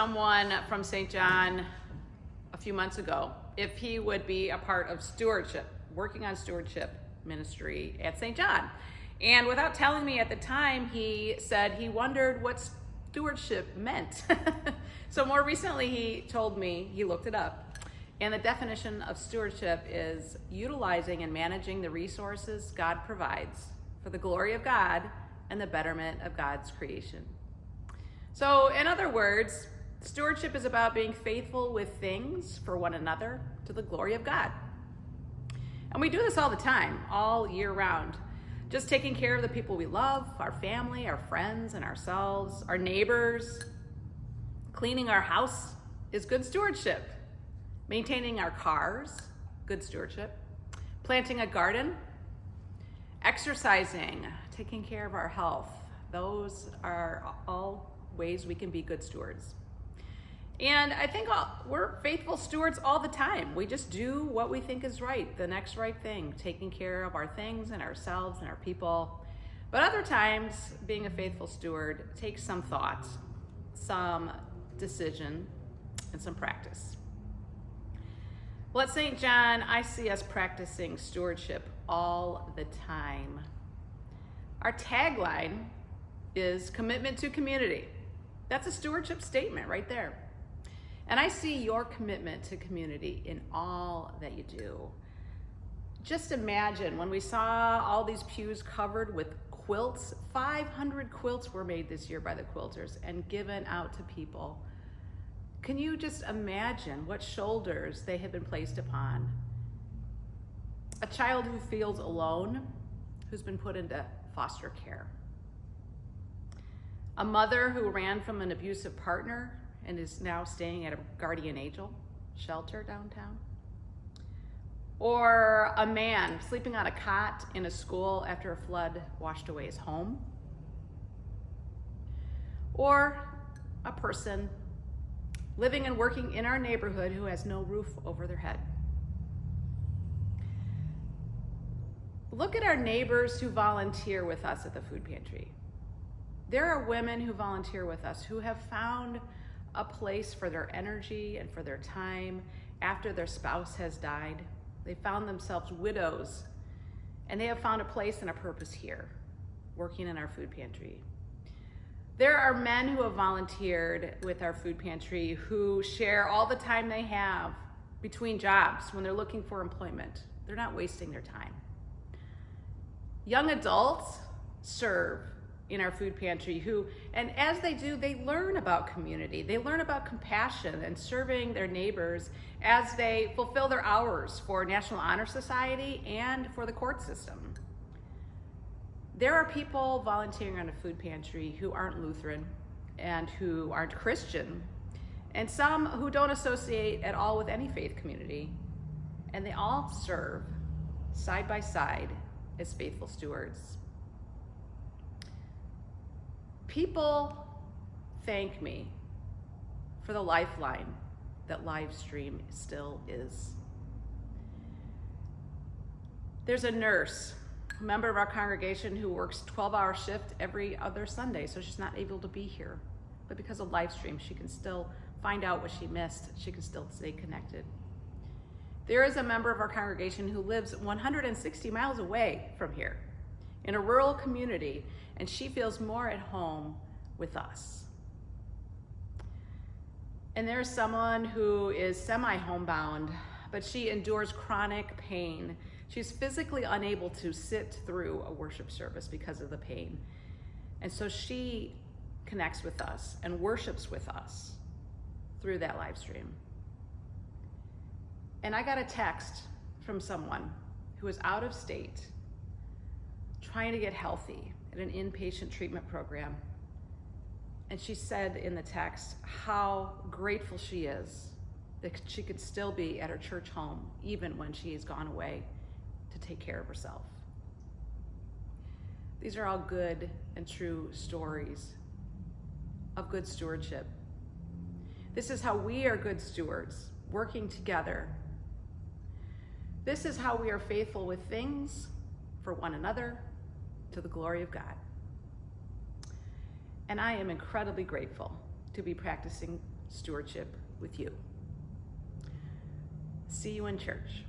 someone from St. John a few months ago if he would be a part of stewardship, working on stewardship ministry at St. John. And without telling me at the time, he said he wondered what stewardship meant. So more recently, he told me, he looked it up, and the definition of stewardship is utilizing and managing the resources God provides for the glory of God and the betterment of God's creation. So in other words, stewardship is about being faithful with things for one another to the glory of God. And we do this all the time, all year round. Just taking care of the people we love, our family, our friends, and ourselves, our neighbors. Cleaning our house is good stewardship. Maintaining our cars, good stewardship. Planting a garden, exercising, taking care of our health. Those are all ways we can be good stewards. And I think we're faithful stewards all the time. We just do what we think is right, the next right thing, taking care of our things and ourselves and our people. But other times, being a faithful steward takes some thought, some decision, and some practice. Well, at St. John, I see us practicing stewardship all the time. Our tagline is commitment to community. That's a stewardship statement right there. And I see your commitment to community in all that you do. Just imagine when we saw all these pews covered with quilts, 500 quilts were made this year by the quilters and given out to people. Can you just imagine what shoulders they have been placed upon? A child who feels alone, who's been put into foster care. A mother who ran from an abusive partner and is now staying at a guardian angel shelter downtown. Or a man sleeping on a cot in a school after a flood washed away his home. Or a person living and working in our neighborhood who has no roof over their head. Look at our neighbors who volunteer with us at the food pantry. There are women who volunteer with us who have found a place for their energy and for their time after their spouse has died. They found themselves widows, and they have found a place and a purpose here, working in our food pantry. There are men who have volunteered with our food pantry who share all the time they have between jobs when they're looking for employment. They're not wasting their time. Young adults serve in our food pantry and as they do, they learn about community. They learn about compassion and serving their neighbors as they fulfill their hours for National Honor Society and for the court system. There are people volunteering on a food pantry who aren't Lutheran and who aren't Christian, and some who don't associate at all with any faith community, and they all serve side by side as faithful stewards. People thank me for the lifeline that live stream still is. There's a nurse, a member of our congregation who works 12-hour shift every other Sunday, so she's not able to be here. But because of live stream, she can still find out what she missed. She can still stay connected. There is a member of our congregation who lives 160 miles away from here in a rural community, and she feels more at home with us. And there's someone who is semi-homebound, but she endures chronic pain. She's physically unable to sit through a worship service because of the pain. And so she connects with us and worships with us through that live stream. And I got a text from someone who is out of state, trying to get healthy at an inpatient treatment program. And she said in the text how grateful she is that she could still be at her church home even when she has gone away to take care of herself. These are all good and true stories of good stewardship. This is how we are good stewards, working together. This is how we are faithful with things for one another to the glory of God. And I am incredibly grateful to be practicing stewardship with you. See you in church.